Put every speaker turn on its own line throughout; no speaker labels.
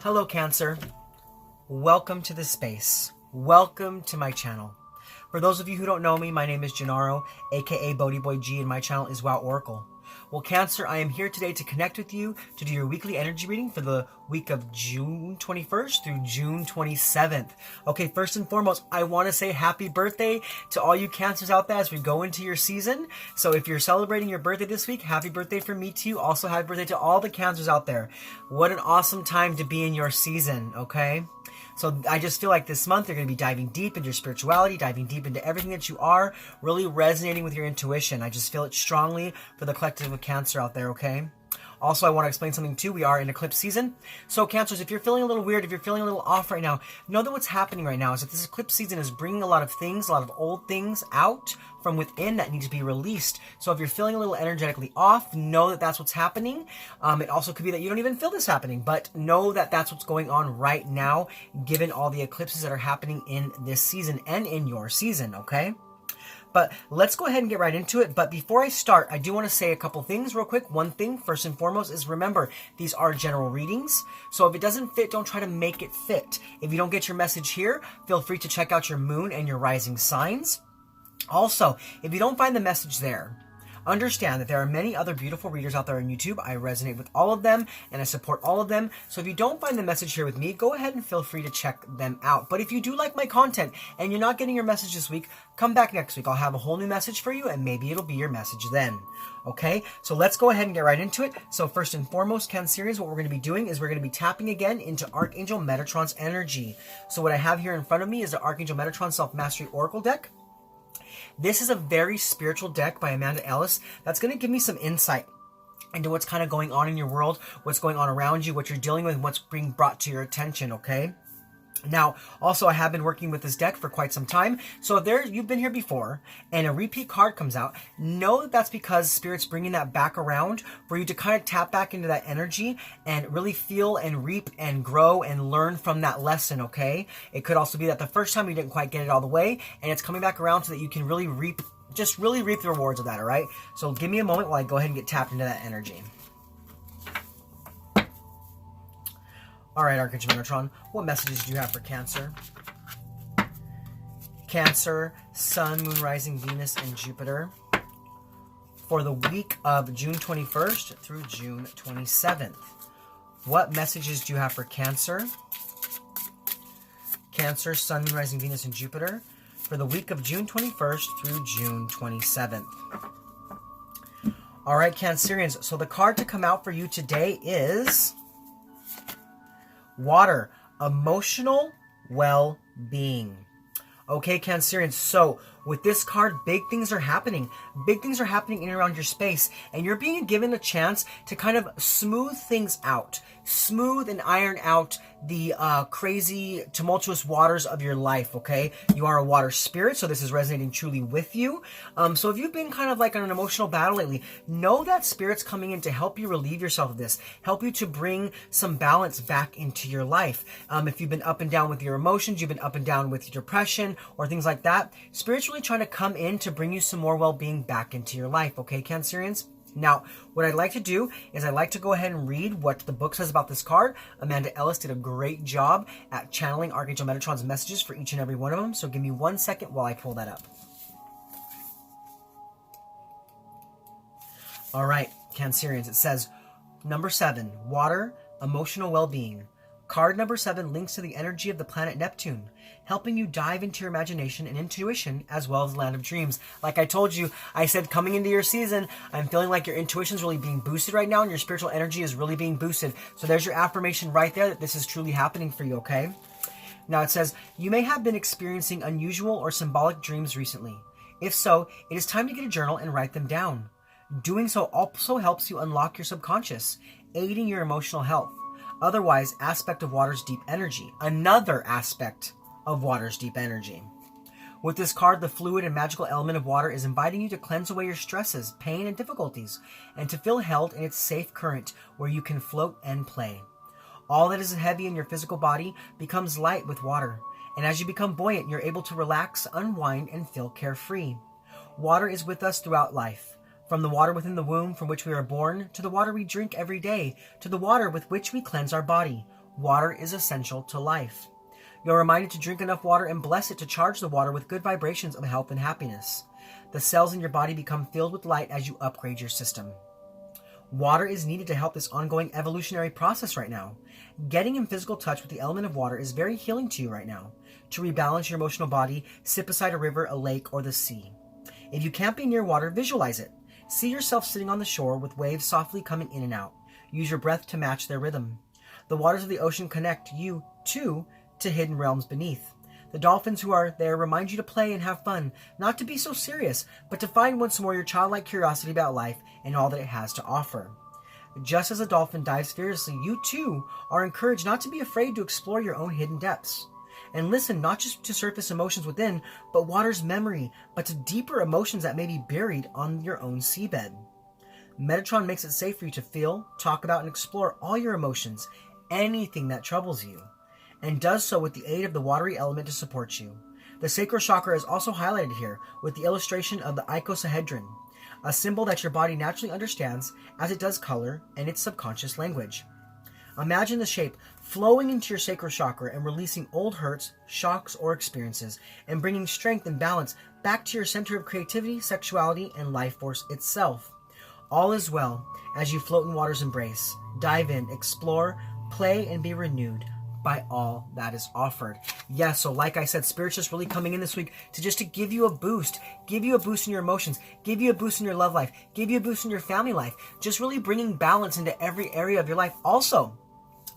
Hello, Cancer. Welcome to this space. Welcome to my channel. For those of you who don't know me, my name is Gennaro, aka BhodiBoy G, and my channel is Wow Oracle. Well, Cancer, I am here today to connect with you to do your weekly energy reading for the week of June 21st through June 27th. Okay, first and foremost, I want to say happy birthday to all you Cancers out there as we go into your season. So if you're celebrating your birthday this week, happy birthday from me to you. Also, happy birthday to all the Cancers out there. What an awesome time to be in your season, okay? So I just feel like this month you're going to be diving deep into your spirituality, diving deep into everything that you are, really resonating with your intuition. I just feel it strongly for the collective of Cancer out there, okay? Also, I want to explain something too. We are in eclipse season. So Cancers, if you're feeling a little weird, if you're feeling a little off right now, know that what's happening right now is that this eclipse season is bringing a lot of things, a lot of old things out from within that need to be released. So if you're feeling a little energetically off, know that that's what's happening. It also could be that you don't even feel this happening, but know that that's what's going on right now, given all the eclipses that are happening in this season and in your season, okay? But let's go ahead and get right into it. But before I start, I do want to say a couple things real quick. One thing, first and foremost, is remember, these are general readings. So if it doesn't fit, don't try to make it fit. If you don't get your message here, feel free to check out your moon and your rising signs. Also, if you don't find the message there, understand that there are many other beautiful readers out there on YouTube. I resonate with all of them and I support all of them. So if you don't find the message here with me, go ahead and feel free to check them out. But if you do like my content and you're not getting your message this week, come back next week. I'll have a whole new message for you and maybe it'll be your message then. Okay, so let's go ahead and get right into it. So first and foremost, Cancerians, what we're going to be doing is we're going to be tapping again into Archangel Metatron's energy. So what I have here in front of me is the Archangel Metatron Self-Mastery Oracle deck. This is a very spiritual deck by Ellis that's going to give me some insight into what's kind of going on in your world, what's going on around you, what you're dealing with, and what's being brought to your attention, okay? Now, also, I have been working with this deck for quite some time, so if you've been here before and a repeat card comes out, know that that's because Spirit's bringing that back around for you to kind of tap back into that energy and really feel and reap and grow and learn from that lesson, okay? It could also be that the first time you didn't quite get it all the way, and it's coming back around so that you can really reap the rewards of that, all right? So give me a moment while I go ahead and get tapped into that energy. All right, Archangel Metatron, what messages do you have for Cancer? Cancer, Sun, Moon, Rising, Venus, and Jupiter for the week of June 21st through June 27th. What messages do you have for Cancer? Cancer, Sun, Moon, Rising, Venus, and Jupiter for the week of June 21st through June 27th. All right, Cancerians, so the card to come out for you today is Water, Emotional Well-Being. Okay, Cancerians, so with this card, big things are happening. Big things are happening in and around your space, and you're being given a chance to kind of smooth things out. Smooth and iron out the crazy, tumultuous waters of your life, okay? You are a water spirit, so this is resonating truly with you. So if you've been kind of like on an emotional battle lately, know that Spirit's coming in to help you relieve yourself of this, help you to bring some balance back into your life. If you've been up and down with your emotions, you've been up and down with your depression, or things like that, Spirit's really trying to come in to bring you some more well-being back into your life, okay, Cancerians? Now, what I'd like to do is I'd like to go ahead and read what the book says about this card. Ellis did a great job at channeling Archangel Metatron's messages for each and every one of them, so give me 1 second while I pull that up. All right, Cancerians, it says, number 7, Water, Emotional Well-Being. Card number 7 links to the energy of the planet Neptune, helping you dive into your imagination and intuition as well as the land of dreams. Like I told you, I said coming into your season, I'm feeling like your intuition is really being boosted right now and your spiritual energy is really being boosted. So there's your affirmation right there that this is truly happening for you, okay? Now it says, you may have been experiencing unusual or symbolic dreams recently. If so, it is time to get a journal and write them down. Doing so also helps you unlock your subconscious, aiding your emotional health. Otherwise, aspect of water's deep energy. Another aspect of water's deep energy. With this card, the fluid and magical element of water is inviting you to cleanse away your stresses, pain, and difficulties, and to feel held in its safe current where you can float and play. All that is heavy in your physical body becomes light with water, and as you become buoyant, you're able to relax, unwind, and feel carefree. Water is with us throughout life. From the water within the womb from which we are born, to the water we drink every day, to the water with which we cleanse our body. Water is essential to life. You're reminded to drink enough water and bless it to charge the water with good vibrations of health and happiness. The cells in your body become filled with light as you upgrade your system. Water is needed to help this ongoing evolutionary process right now. Getting in physical touch with the element of water is very healing to you right now. To rebalance your emotional body, sit beside a river, a lake, or the sea. If you can't be near water, visualize it. See yourself sitting on the shore with waves softly coming in and out. Use your breath to match their rhythm. The waters of the ocean connect you, too, to hidden realms beneath. The dolphins who are there remind you to play and have fun, not to be so serious, but to find once more your childlike curiosity about life and all that it has to offer. Just as a dolphin dives fearlessly, you too are encouraged not to be afraid to explore your own hidden depths. And listen not just to surface emotions within, but water's memory, but to deeper emotions that may be buried on your own seabed. Metatron makes it safe for you to feel, talk about, and explore all your emotions, anything that troubles you, and does so with the aid of the watery element to support you. The sacral chakra is also highlighted here with the illustration of the icosahedron, a symbol that your body naturally understands as it does color and its subconscious language. Imagine the shape flowing into your sacral chakra and releasing old hurts, shocks, or experiences, and bringing strength and balance back to your center of creativity, sexuality, and life force itself. All is well as you float in water's embrace. Dive in, explore, play, and be renewed by all that is offered. Yes, so like I said, Spirit's just really coming in this week to give you a boost. Give you a boost in your emotions. Give you a boost in your love life. Give you a boost in your family life. Just really bringing balance into every area of your life. Also,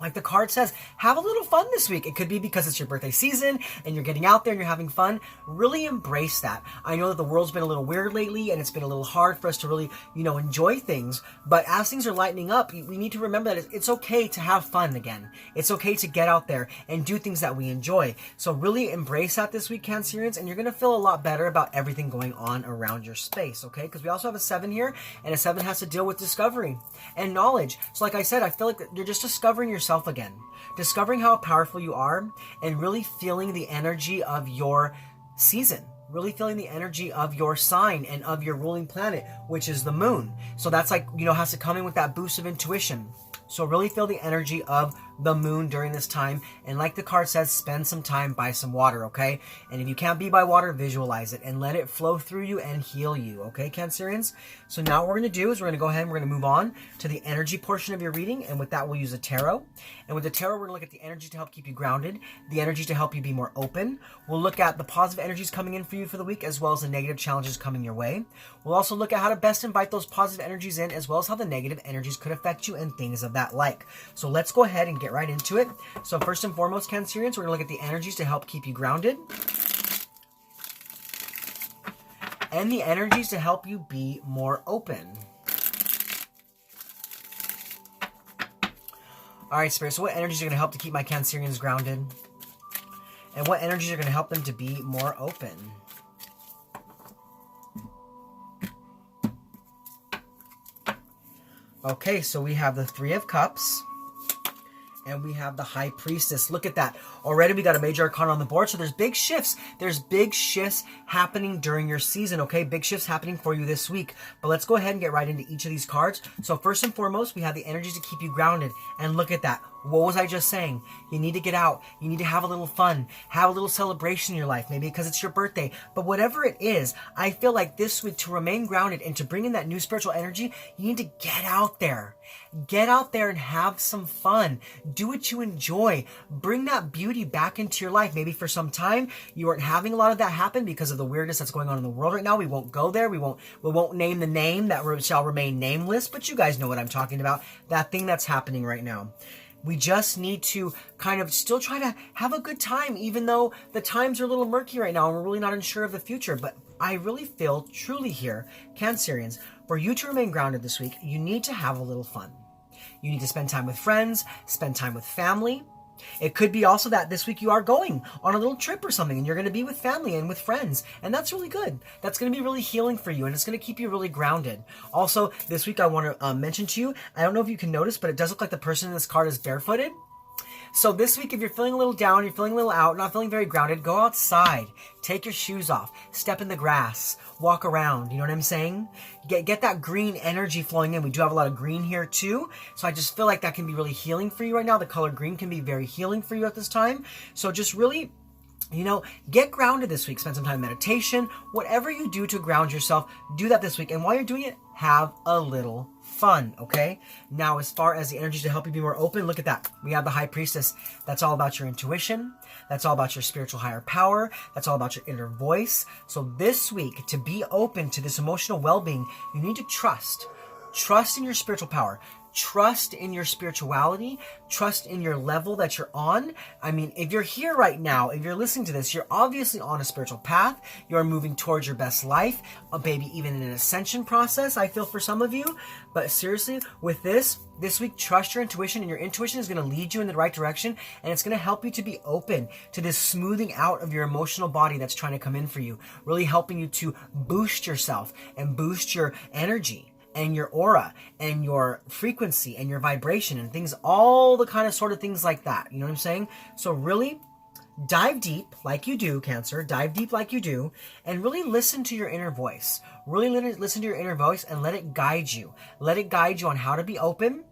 like the card says, have a little fun this week. It could be because it's your birthday season and you're getting out there and you're having fun. Really embrace that. I know that the world's been a little weird lately and it's been a little hard for us to really, enjoy things. But as things are lightening up, we need to remember that it's okay to have fun again. It's okay to get out there and do things that we enjoy. So really embrace that this week, Cancerians, and you're going to feel a lot better about everything going on around your space, okay? Because we also have a 7 here, and a 7 has to deal with discovery and knowledge. So like I said, I feel like you're just discovering yourself again, discovering how powerful you are, and really feeling the energy of your season, really feeling the energy of your sign and of your ruling planet, which is the moon. So that's like, has to come in with that boost of intuition. So really feel the energy of the moon during this time. And like the card says, spend some time by some water, okay? And if you can't be by water, visualize it and let it flow through you and heal you, okay, Cancerians? So now what we're going to do is we're going to go ahead and we're going to move on to the energy portion of your reading. And with that, we'll use a tarot. And with the tarot, we're going to look at the energy to help keep you grounded, the energy to help you be more open. We'll look at the positive energies coming in for you for the week, as well as the negative challenges coming your way. We'll also look at how to best invite those positive energies in, as well as how the negative energies could affect you and things of that like. So let's go ahead and get right into it. So first and foremost, Cancerians, we're going to look at the energies to help keep you grounded, and the energies to help you be more open. All right, Spirit, so what energies are going to help to keep my Cancerians grounded? And what energies are going to help them to be more open? Okay, so we have the Three of Cups, and we have the High Priestess. Look at that. Already we got a major arcana on the board, so there's big shifts. There's big shifts happening during your season, okay? Big shifts happening for you this week. But let's go ahead and get right into each of these cards. So first and foremost, we have the energies to keep you grounded. And look at that. What was I just saying? You need to get out. You need to have a little fun. Have a little celebration in your life. Maybe because it's your birthday. But whatever it is, I feel like this week, to remain grounded and to bring in that new spiritual energy, you need to get out there. Get out there and have some fun. Do what you enjoy. Bring that beauty back into your life. Maybe for some time you aren't having a lot of that happen because of the weirdness that's going on in the world right now. We won't go there. We won't name the name that shall remain nameless, but you guys know what I'm talking about. That thing that's happening right now. We just need to kind of still try to have a good time, even though the times are a little murky right now and we're really not unsure of the future. But I really feel truly here, Cancerians, for you to remain grounded this week, you need to have a little fun. You need to spend time with friends, spend time with family. It could be also that this week you are going on a little trip or something and you're going to be with family and with friends. And that's really good. That's going to be really healing for you and it's going to keep you really grounded. Also, this week I want to mention to you, I don't know if you can notice, but it does look like the person in this card is barefooted. So this week, if you're feeling a little down, you're feeling a little out, not feeling very grounded, go outside, take your shoes off, step in the grass, walk around, you know what I'm saying? Get that green energy flowing in. We do have a lot of green here too, so I just feel like that can be really healing for you right now. The color green can be very healing for you at this time. So just really, you know, get grounded this week. Spend some time in meditation. Whatever you do to ground yourself, do that this week. And while you're doing it, have a little fun, okay? Now, as far as the energies to help you be more open, look at that. We have the High Priestess. That's all about your intuition. That's all about your spiritual higher power. That's all about your inner voice. So this week, to be open to this emotional well-being, you need to trust. Trust in your spiritual power. Trust in your spirituality. Trust in your level that you're on. I mean, if you're here right now, if you're listening to this, you're obviously on a spiritual path. You're moving towards your best life, maybe even in an ascension process, I feel, for some of you. But seriously, with this week, trust your intuition, and your intuition is going to lead you in the right direction, and it's going to help you to be open to this smoothing out of your emotional body that's trying to come in for you, really helping you to boost yourself and boost your energy and your aura and your frequency and your vibration and things, all the kind of sort of things like that. You know what I'm saying? So really dive deep like you do, Cancer. Dive deep like you do, and really listen to your inner voice. Really listen to your inner voice and let it guide you. Let it guide you on how to be open.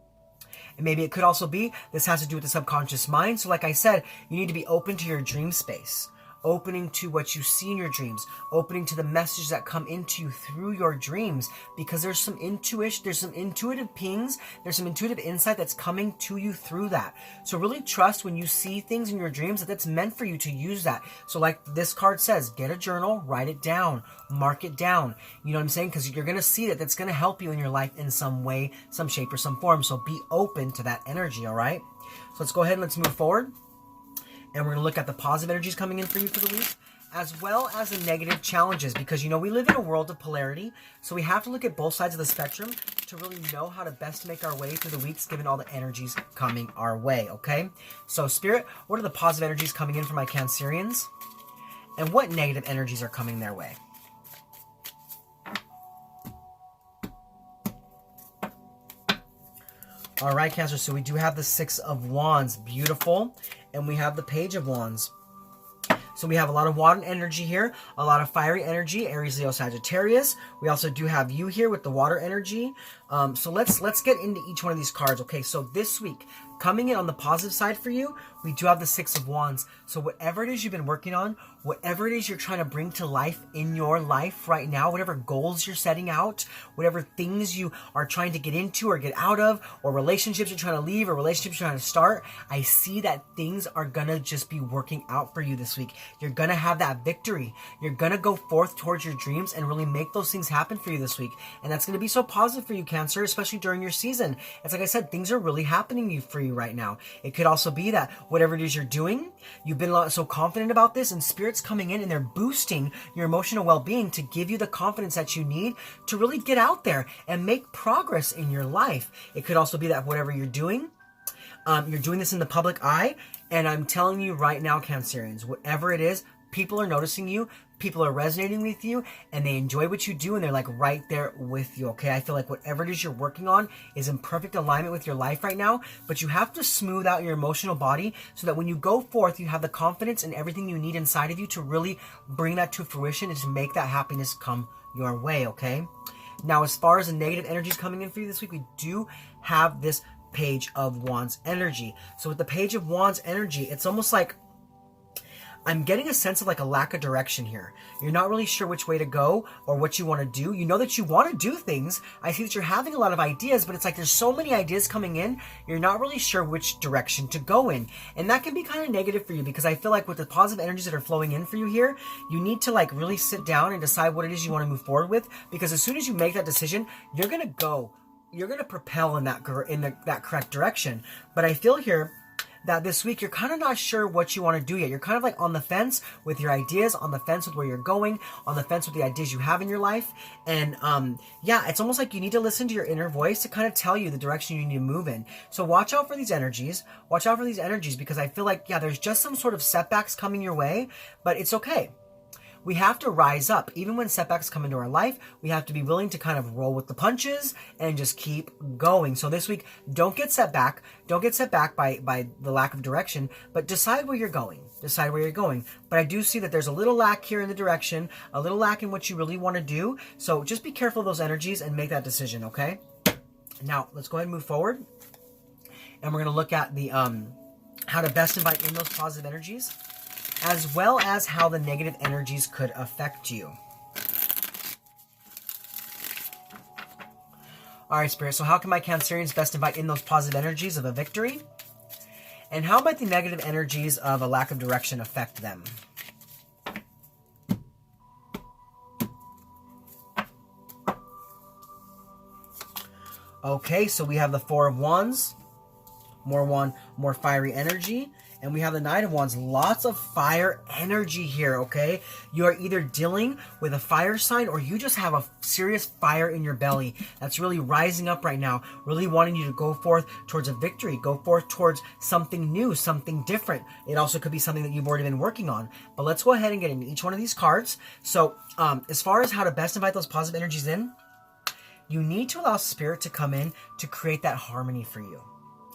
And maybe it could also be, this has to do with the subconscious mind. So like I said, you need to be open to your dream space. Opening to what you see in your dreams, opening to the messages that come into you through your dreams, because there's some intuition, there's some intuitive pings, there's some intuitive insight that's coming to you through that. So really trust when you see things in your dreams that that's meant for you to use that. So like this card says, get a journal, write it down, mark it down. You know what I'm saying? Because you're going to see that that's going to help you in your life in some way, some shape, or some form. So be open to that energy, all right? So let's go ahead and let's move forward. And we're going to look at the positive energies coming in for you for the week, as well as the negative challenges, because, you know, we live in a world of polarity, so we have to look at both sides of the spectrum to really know how to best make our way through the weeks, given all the energies coming our way, okay? So, Spirit, what are the positive energies coming in for my Cancerians? And what negative energies are coming their way? All right, Cancer, so we do have the Six of Wands. Beautiful. And we have the Page of Wands. So we have a lot of water energy here, a lot of fiery energy, Aries, Leo, Sagittarius. We also do have you here with the water energy. So let's get into each one of these cards. Okay, so this week, coming in on the positive side for you, we do have the Six of Wands. So whatever it is you've been working on, whatever it is you're trying to bring to life in your life right now, whatever goals you're setting out, whatever things you are trying to get into or get out of, or relationships you're trying to leave, or relationships you're trying to start, I see that things are going to just be working out for you this week. You're going to have that victory. You're going to go forth towards your dreams and really make those things happen for you this week. And that's going to be so positive for you, Cancer, especially during your season. It's like I said, things are really happening for you right now. It could also be that whatever it is you're doing, you've been so confident about this, and Spirit's coming in and they're boosting your emotional well-being to give you the confidence that you need to really get out there and make progress in your life. It could also be that whatever you're doing this in the public eye, and I'm telling you right now, Cancerians, whatever it is, people are noticing you, people are resonating with you, and they enjoy what you do, and they're like right there with you, okay? I feel like whatever it is you're working on is in perfect alignment with your life right now, but you have to smooth out your emotional body so that when you go forth, you have the confidence and everything you need inside of you to really bring that to fruition and to make that happiness come your way, okay? Now, as far as the negative energies coming in for you this week, we do have this Page of Wands energy. So with the Page of Wands energy, it's almost like I'm getting a sense of like a lack of direction here. You're not really sure which way to go or what you want to do. You know that you want to do things. I see that you're having a lot of ideas, but it's like there's so many ideas coming in, you're not really sure which direction to go in. And that can be kind of negative for you, because I feel like with the positive energies that are flowing in for you here, you need to like really sit down and decide what it is you want to move forward with, because as soon as you make that decision, you're going to propel in that correct direction. But I feel here that this week you're kind of not sure what you want to do yet. You're kind of like on the fence with your ideas, on the fence with where you're going, on the fence with the ideas you have in your life. And yeah, it's almost like you need to listen to your inner voice to kind of tell you the direction you need to move in. So watch out for these energies. Watch out for these energies, because I feel like, yeah, there's just some sort of setbacks coming your way, but it's okay. we have to rise up. Even when setbacks come into our life, we have to be willing to kind of roll with the punches and just keep going. So this week, don't get set back. Don't get set back by the lack of direction, but decide where you're going. Decide where you're going. But I do see that there's a little lack here in the direction, a little lack in what you really want to do. So just be careful of those energies and make that decision, okay? Now, let's go ahead and move forward. And we're going to look at the how to best invite in those positive energies, as well as how the negative energies could affect you. All right, Spirit. So how can my Cancerians best invite in those positive energies of a victory? And how might the negative energies of a lack of direction affect them? Okay, so we have the Four of Wands, more fiery energy, and we have the Knight of Wands, lots of fire energy here, okay? You are either dealing with a fire sign or you just have a serious fire in your belly that's really rising up right now, really wanting you to go forth towards a victory, go forth towards something new, something different. It also could be something that you've already been working on. But let's go ahead and get into each one of these cards. So as far as how to best invite those positive energies in, you need to allow Spirit to come in to create that harmony for you.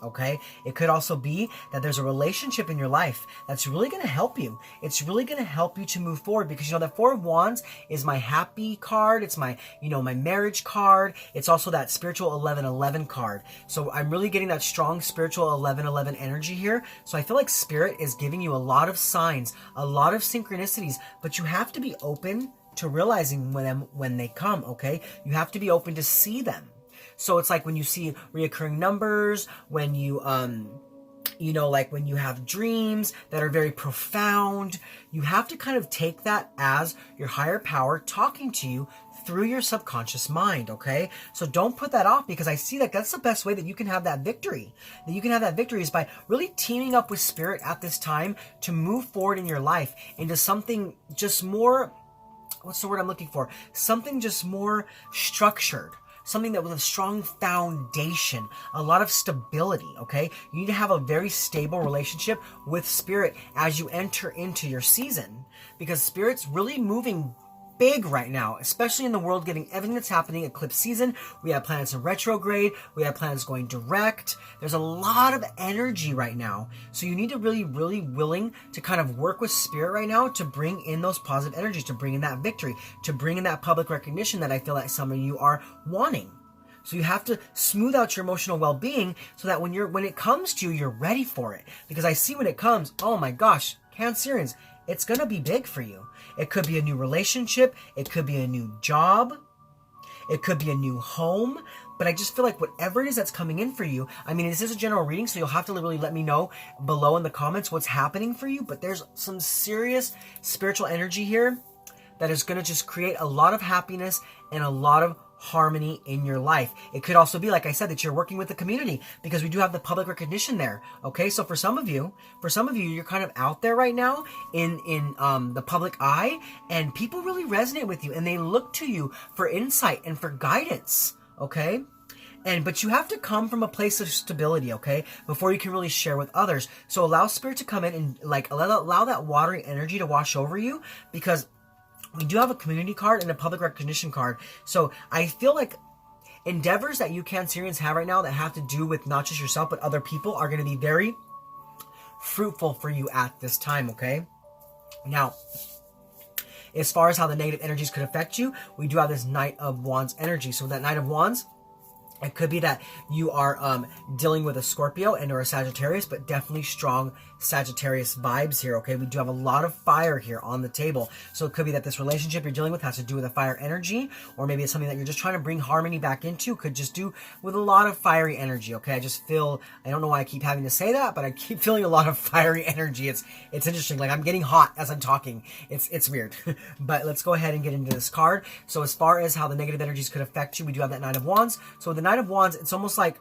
Okay? It could also be that there's a relationship in your life that's really going to help you. It's really going to help you to move forward because, you know, that Four of Wands is my happy card. It's my, you know, my marriage card. It's also that spiritual 1111 card. So I'm really getting that strong spiritual 1111 energy here. So I feel like Spirit is giving you a lot of signs, a lot of synchronicities, but you have to be open to realizing when they come, okay? You have to be open to see them. So it's like when you see reoccurring numbers, when you, you know, like when you have dreams that are very profound, you have to kind of take that as your higher power talking to you through your subconscious mind, okay? So don't put that off because I see that that's the best way that you can have that victory. That you can have that victory is by really teaming up with Spirit at this time to move forward in your life into something just more, what's the word I'm looking for? Something just more structured. Something that with a strong foundation, a lot of stability, okay? You need to have a very stable relationship with Spirit as you enter into your season because Spirit's really moving big right now, especially in the world, getting everything that's happening, eclipse season. We have planets in retrograde. We have planets going direct. There's a lot of energy right now. So you need to really willing to kind of work with Spirit right now to bring in those positive energies, to bring in that victory, to bring in that public recognition that I feel like some of you are wanting. So you have to smooth out your emotional well-being so that when it comes to you, you're ready for it. Because I see when it comes, oh my gosh, Cancerians, it's going to be big for you. It could be a new relationship. It could be a new job. It could be a new home. But I just feel like whatever it is that's coming in for you, I mean, this is a general reading, so you'll have to really let me know below in the comments what's happening for you. But there's some serious spiritual energy here that is going to just create a lot of happiness and a lot of harmony in your life. It could also be, like I said, that you're working with the community because we do have the public recognition there. Okay, so for some of you, you're kind of out there right now in the public eye, and people really resonate with you and they look to you for insight and for guidance. Okay. But you have to come from a place of stability, okay, before you can really share with others. So allow Spirit to come in and like allow that watery energy to wash over you, because we do have a community card and a public recognition card. So I feel like endeavors that you Cancerians have right now that have to do with not just yourself but other people are going to be very fruitful for you at this time, okay? Now, as far as how the negative energies could affect you, we do have this Knight of Wands energy. So that Knight of Wands, it could be that you are dealing with a Scorpio and or a Sagittarius, but definitely strong Sagittarius vibes here, okay? We do have a lot of fire here on the table. So it could be that this relationship you're dealing with has to do with a fire energy, or maybe it's something that you're just trying to bring harmony back into. Could just do with a lot of fiery energy, okay? I just feel, I don't know why I keep having to say that, but I keep feeling a lot of fiery energy. It's interesting. Like I'm getting hot as I'm talking. It's weird. But let's go ahead and get into this card. So as far as how the negative energies could affect you, we do have that Knight of Wands. So the Knight of Wands, it's almost like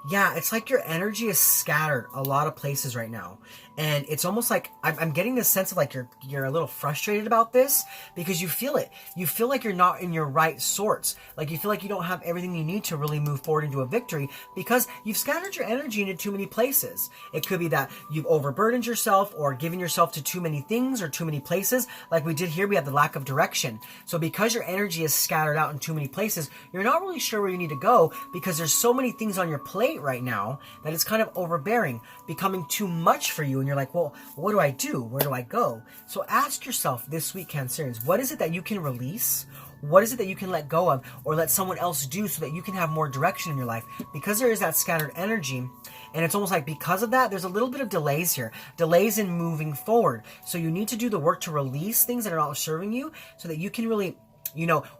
Yeah, it's like your energy is scattered a lot of places right now. And it's almost like I'm getting this sense of like you're a little frustrated about this because you feel it. You feel like you're not in your right sorts. Like you feel like you don't have everything you need to really move forward into a victory because you've scattered your energy into too many places. It could be that you've overburdened yourself or given yourself to too many things or too many places. Like we did here, we have the lack of direction. So because your energy is scattered out in too many places, you're not really sure where you need to go because there's so many things on your plate right now that it's kind of overbearing, becoming too much for you. And you're like, well, what do I do? Where do I go? So ask yourself this week, Cancerians, what is it that you can release? What is it that you can let go of or let someone else do so that you can have more direction in your life? Because there is that scattered energy, and it's almost like because of that, there's a little bit of delays here. Delays in moving forward. So you need to do the work to release things that are not serving you so that you can really,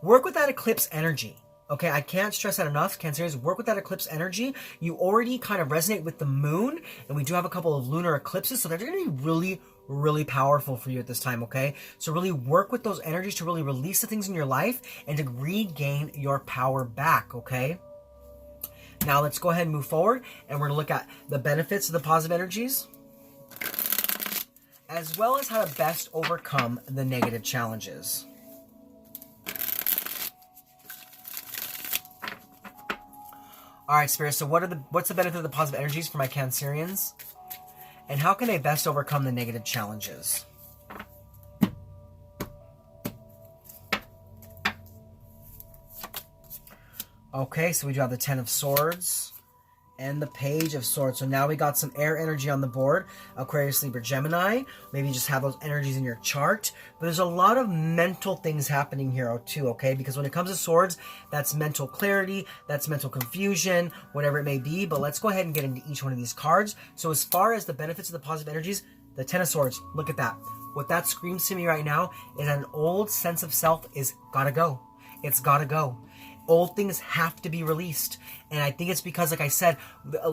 work with that eclipse energy. Okay, I can't stress that enough. Cancerians, work with that eclipse energy. You already kind of resonate with the moon, and we do have a couple of lunar eclipses, so they're going to be really, really powerful for you at this time, okay? So really work with those energies to really release the things in your life and to regain your power back, okay? Now let's go ahead and move forward, and we're going to look at the benefits of the positive energies, as well as how to best overcome the negative challenges. All right, Spirit, so what's the benefit of the positive energies for my Cancerians? And how can they best overcome the negative challenges? Okay, so we do have the Ten of Swords and the Page of Swords. So now we got some air energy on the board. Aquarius, Libra, Gemini. Maybe you just have those energies in your chart. But there's a lot of mental things happening here too, okay? Because when it comes to swords, that's mental clarity, that's mental confusion, whatever it may be. But let's go ahead and get into each one of these cards. So as far as the benefits of the positive energies, the Ten of Swords, look at that. What that screams to me right now is that an old sense of self is gotta go. It's gotta go. Old things have to be released. And I think it's because, like I said,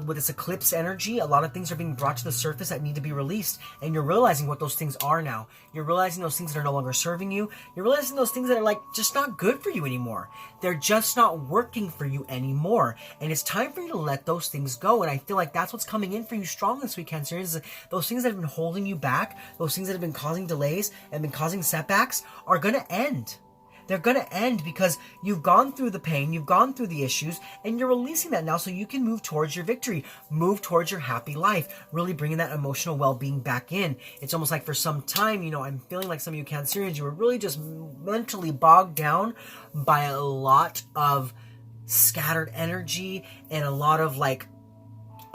with this eclipse energy, a lot of things are being brought to the surface that need to be released. And you're realizing what those things are now. You're realizing those things that are no longer serving you. You're realizing those things that are like just not good for you anymore. They're just not working for you anymore. And it's time for you to let those things go. And I feel like that's what's coming in for you strong this week, Cancer. Is those things that have been holding you back, those things that have been causing delays and been causing setbacks are going to end. They're going to end because you've gone through the pain, you've gone through the issues, and you're releasing that now so you can move towards your victory, move towards your happy life, really bringing that emotional well-being back in. It's almost like for some time, I'm feeling like some of you Cancerians, you were really just mentally bogged down by a lot of scattered energy and a lot of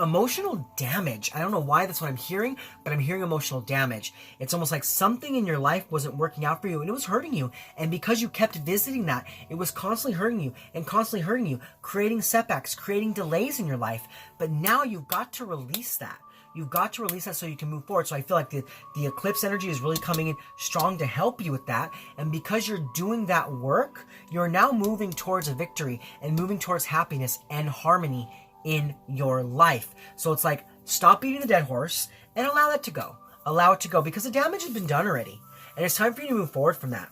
emotional damage. I don't know why that's what I'm hearing, but I'm hearing emotional damage. It's almost like something in your life wasn't working out for you and it was hurting you. And because you kept visiting that, it was constantly hurting you and constantly hurting you, creating setbacks, creating delays in your life. But now you've got to release that. You've got to release that so you can move forward. So I feel like the eclipse energy is really coming in strong to help you with that. And because you're doing that work, you're now moving towards a victory and moving towards happiness and harmony in your life. So it's like, stop beating the dead horse and allow that to go. Allow it to go because the damage has been done already. And it's time for you to move forward from that.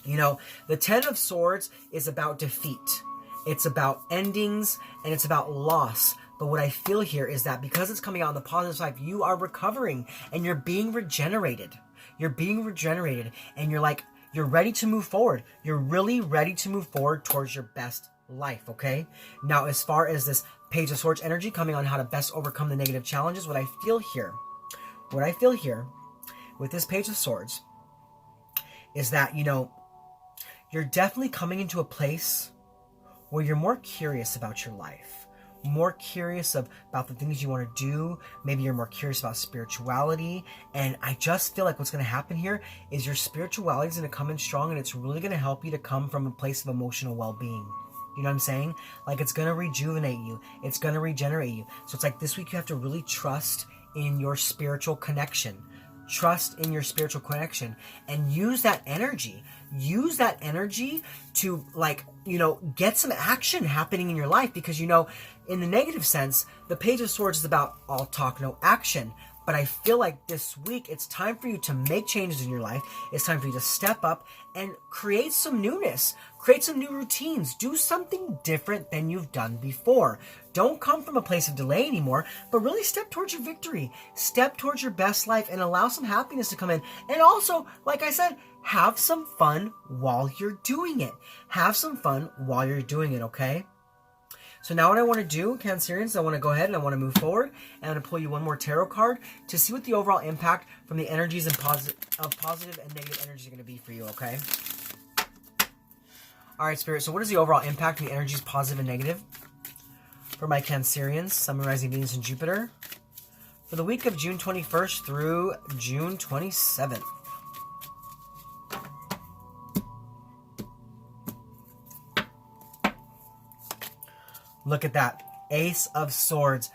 The Ten of Swords is about defeat. It's about endings and it's about loss. But what I feel here is that because it's coming out on the positive side, you are recovering and you're being regenerated. You're being regenerated and you're ready to move forward. You're really ready to move forward towards your best life, okay? Now, as far as this Page of Swords energy coming on how to best overcome the negative challenges, what I feel here with this Page of Swords is that, you're definitely coming into a place where you're more curious about your life, more curious about the things you want to do. Maybe you're more curious about spirituality. And I just feel like what's going to happen here is your spirituality is going to come in strong and it's really going to help you to come from a place of emotional well-being. You know what I'm saying? Like it's going to rejuvenate you. It's going to regenerate you. So it's like this week you have to really trust in your spiritual connection. Trust in your spiritual connection and use that energy. Use that energy to get some action happening in your life because, in the negative sense, the Page of Swords is about all talk, no action. But I feel like this week, it's time for you to make changes in your life. It's time for you to step up and create some newness. Create some new routines. Do something different than you've done before. Don't come from a place of delay anymore, but really step towards your victory. Step towards your best life and allow some happiness to come in. And also, like I said, have some fun while you're doing it. Have some fun while you're doing it, okay? So now what I want to do, Cancerians, I want to go ahead and I want to move forward. And I'm going to pull you one more tarot card to see what the overall impact from the energies and positive and negative energies are going to be for you, okay? All right, Spirit. So what is the overall impact of the energies, positive and negative, for my Cancerians, Sun, Moon, Rising, Venus, and Jupiter, for the week of June 21st through June 27th? Look at that. Ace of Swords,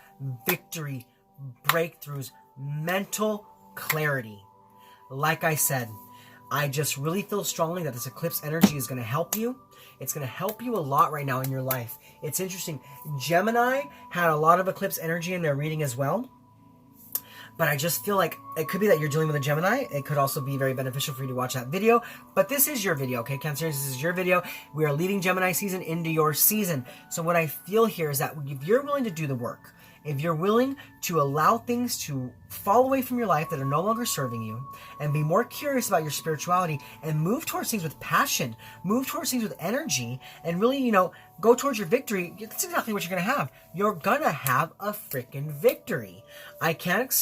victory, breakthroughs, mental clarity. Like I said, I just really feel strongly that this eclipse energy is going to help you. It's going to help you a lot right now in your life. It's interesting. Gemini had a lot of eclipse energy in their reading as well. But I just feel like it could be that you're dealing with a Gemini. It could also be very beneficial for you to watch that video. But this is your video, okay, Cancerians? This is your video. We are leading Gemini season into your season. So what I feel here is that if you're willing to do the work, if you're willing to allow things to fall away from your life that are no longer serving you and be more curious about your spirituality and move towards things with passion, move towards things with energy, and really, you know, go towards your victory, that's exactly what you're going to have. You're going to have a freaking victory. I can't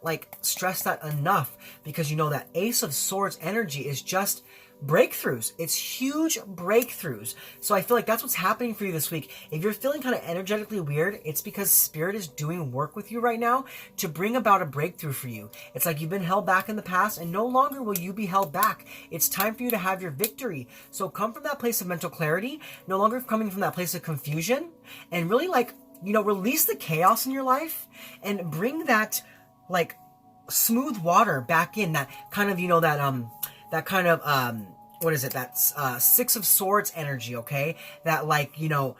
like stress that enough, because you know that Ace of Swords energy is just breakthroughs. It's huge breakthroughs. So I feel like that's what's happening for you this week. If you're feeling kind of energetically weird, it's because Spirit is doing work with you right now to bring about a breakthrough for you. It's like you've been held back in the past, and no longer will you be held back. It's time for you to have your victory. So come from that place of mental clarity, no longer coming from that place of confusion, and really, like, you know, release the chaos in your life and bring that like smooth water back in, that kind of, you know, that kind of, what is it? That's Six of Swords energy, okay? That, like, you know,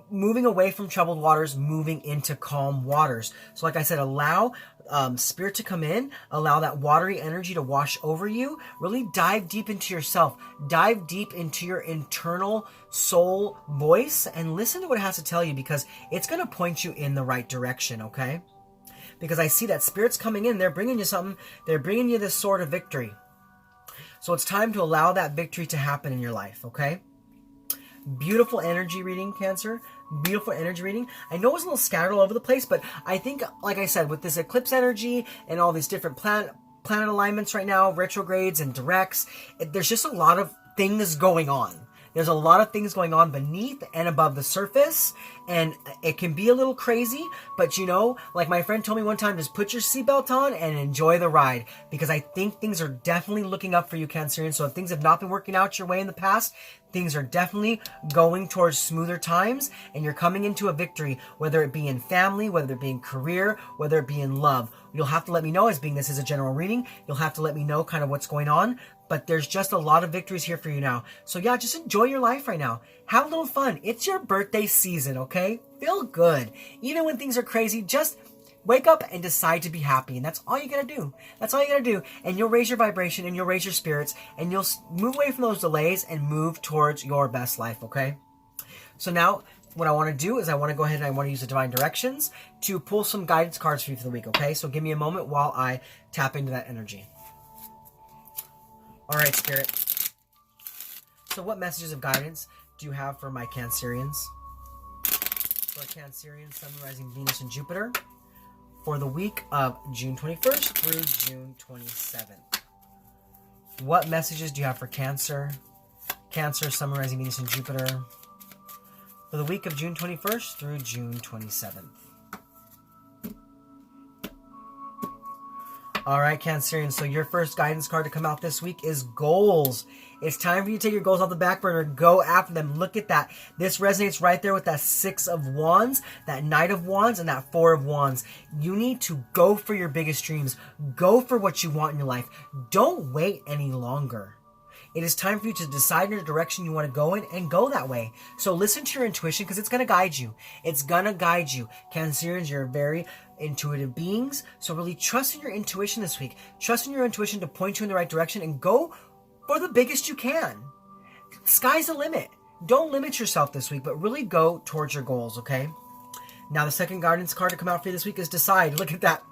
moving away from troubled waters, moving into calm waters. So like I said, allow Spirit to come in, allow that watery energy to wash over you. Really dive deep into yourself. Dive deep into your internal soul voice and listen to what it has to tell you, because it's going to point you in the right direction, okay? Because I see that Spirit's coming in. They're bringing you something. They're bringing you this sword of victory. So it's time to allow that victory to happen in your life, okay? Beautiful energy reading, Cancer. Beautiful energy reading. I know it's a little scattered all over the place, but I think, like I said, with this eclipse energy and all these different planet alignments right now, retrogrades and directs, there's just a lot of things going on. There's a lot of things going on beneath and above the surface, and it can be a little crazy, but you know, like my friend told me one time, just put your seatbelt on and enjoy the ride, because I think things are definitely looking up for you, Cancerian. So if things have not been working out your way in the past, things are definitely going towards smoother times, and you're coming into a victory, whether it be in family, whether it be in career, whether it be in love. You'll have to let me know, as being this is a general reading, you'll have to let me know kind of what's going on, but there's just a lot of victories here for you now. So yeah, just enjoy your life right now. Have a little fun. It's your birthday season, okay? Feel good. Even when things are crazy, just wake up and decide to be happy, and that's all you gotta do. That's all you gotta do, and you'll raise your vibration, and you'll raise your spirits, and you'll move away from those delays and move towards your best life, okay? So now, what I want to do is I want to go ahead and I want to use the Divine Directions to pull some guidance cards for you for the week, okay? So give me a moment while I tap into that energy. All right, Spirit. So what messages of guidance do you have for my Cancerians? For Cancerians, Sun, Rising, Venus, and Jupiter, for the week of June 21st through June 27th. What messages do you have for Cancer? Cancer, Sun, Rising, Venus, and Jupiter, for the week of June 21st through June 27th. All right, Cancerian, so your first guidance card to come out this week is goals. It's time for you to take your goals off the back burner. Go after them. Look at that. This resonates right there with that Six of Wands, that Knight of Wands, and that Four of Wands. You need to go for your biggest dreams. Go for what you want in your life. Don't wait any longer. It is time for you to decide in the direction you want to go in and go that way. So listen to your intuition, because it's going to guide you. It's going to guide you. Cancerians, you're very intuitive beings. So really trust in your intuition this week. Trust in your intuition to point you in the right direction and go for the biggest you can. Sky's the limit. Don't limit yourself this week, but really go towards your goals, okay? Now, the second guidance card to come out for you this week is Decide. Look at that.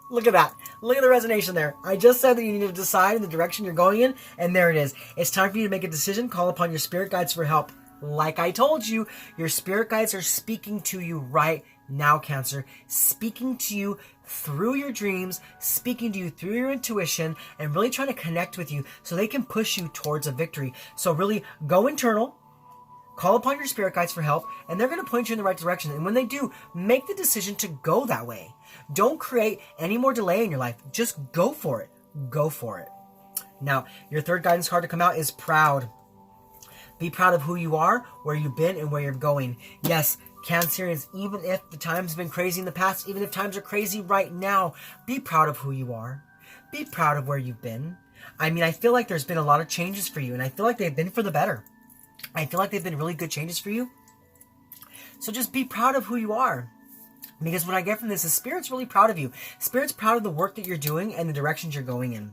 Look at that. Look at the resonation there. I just said that you need to decide in the direction you're going in, and there it is. It's time for you to make a decision. Call upon your spirit guides for help. Like I told you, your spirit guides are speaking to you right now, Cancer. Speaking to you through your dreams, speaking to you through your intuition, and really trying to connect with you so they can push you towards a victory. So really go internal. Call upon your spirit guides for help, and they're going to point you in the right direction. And when they do, make the decision to go that way. Don't create any more delay in your life. Just go for it. Go for it. Now, your third guidance card to come out is Proud. Be proud of who you are, where you've been, and where you're going. Yes, Cancerians, even if the times have been crazy in the past, even if times are crazy right now, be proud of who you are. Be proud of where you've been. I mean, I feel like there's been a lot of changes for you, and I feel like they've been for the better. I feel like they've been really good changes for you. So just be proud of who you are. Because what I get from this is Spirit's really proud of you. Spirit's proud of the work that you're doing and the directions you're going in.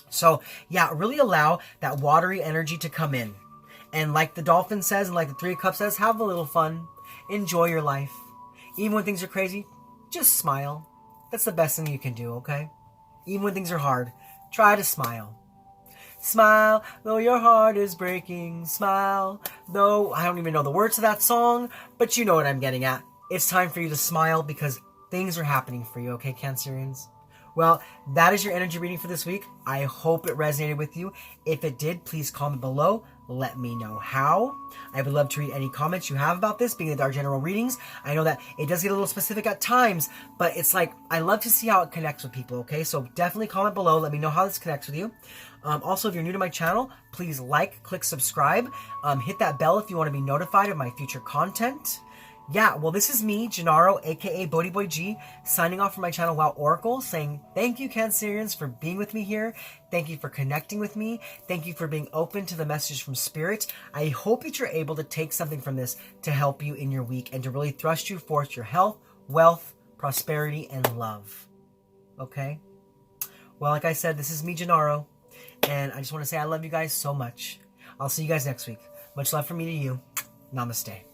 So, yeah, really allow that watery energy to come in. And like the Dolphin says, and like the Three of Cups says, have a little fun. Enjoy your life. Even when things are crazy, just smile. That's the best thing you can do, okay? Even when things are hard, try to smile. Smile, though your heart is breaking. Smile, though... I don't even know the words to that song, but you know what I'm getting at. It's time for you to smile because things are happening for you, okay, Cancerians? Well, that is your energy reading for this week. I hope it resonated with you. If it did, please comment below. Let me know how. I would love to read any comments you have about this, being the Dark General readings. I know that it does get a little specific at times, but it's like, I love to see how it connects with people, okay? So definitely comment below. Let me know how this connects with you. Also, if you're new to my channel, please like, click subscribe. Hit that bell if you want to be notified of my future content. Yeah, well, this is me, Gennaro, aka BhodiBoy G, signing off from my channel, Wow Oracle, saying thank you, Cancerians, for being with me here. Thank you for connecting with me. Thank you for being open to the message from Spirit. I hope that you're able to take something from this to help you in your week and to really thrust you forth your health, wealth, prosperity, and love. Okay? Well, like I said, this is me, Gennaro, and I just want to say I love you guys so much. I'll see you guys next week. Much love from me to you. Namaste.